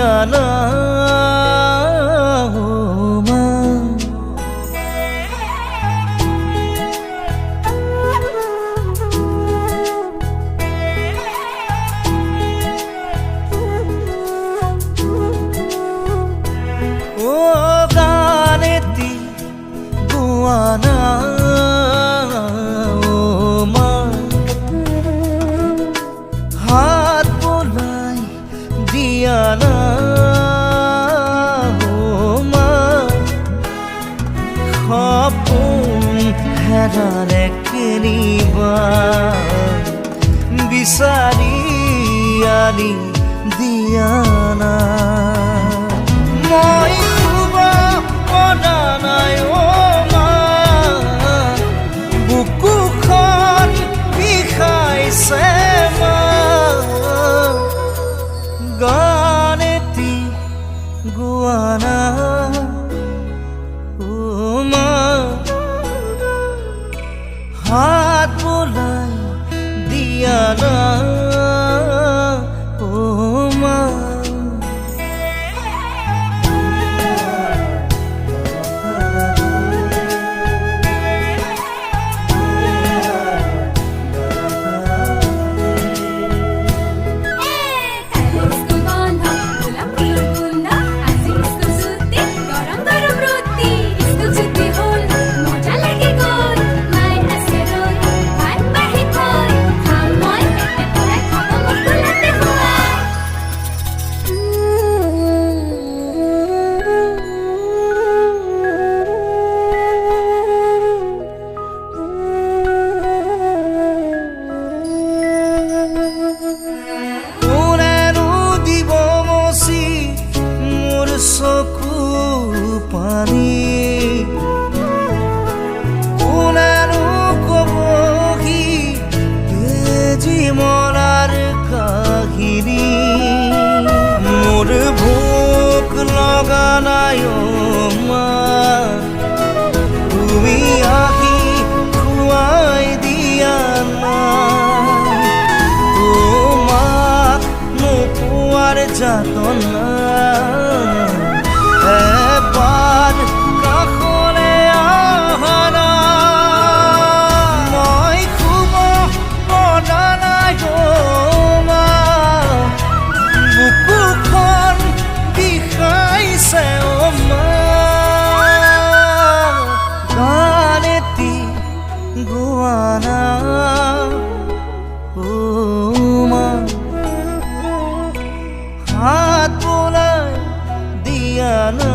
দিয়া না হেৰালে কেনিবা বিচাৰি আনি দিয়া না মই শুব পৰা নাই মা বুকুখন বিষাইছে মা গান এটি গোৱা না হাত বোলাই দিয়া না ও মা চকু পানী কোনেনো কবহি তেজি মৰাৰ কাহিনী মোৰ ভোক লগা নাই মা তুমি আহি খুৱাই দিয়া না তোমাক নোপোৱাৰ যাতনা এবাৰ কাষলে আহনা মই শুব পৰা নাই মা বুকুখন বিষাইছে মা গান এটি গোৱা না মা হাত বোলাই দিয়া না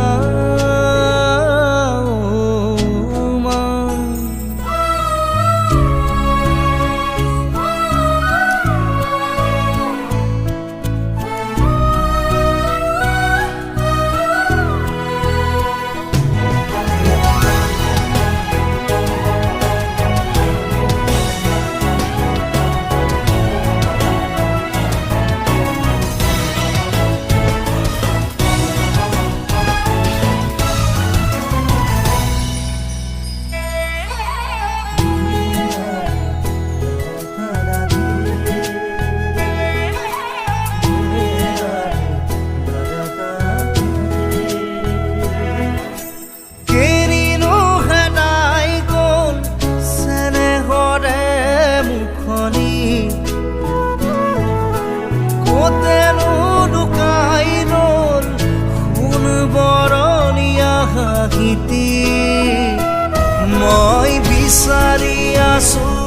মই বিচাৰি আছো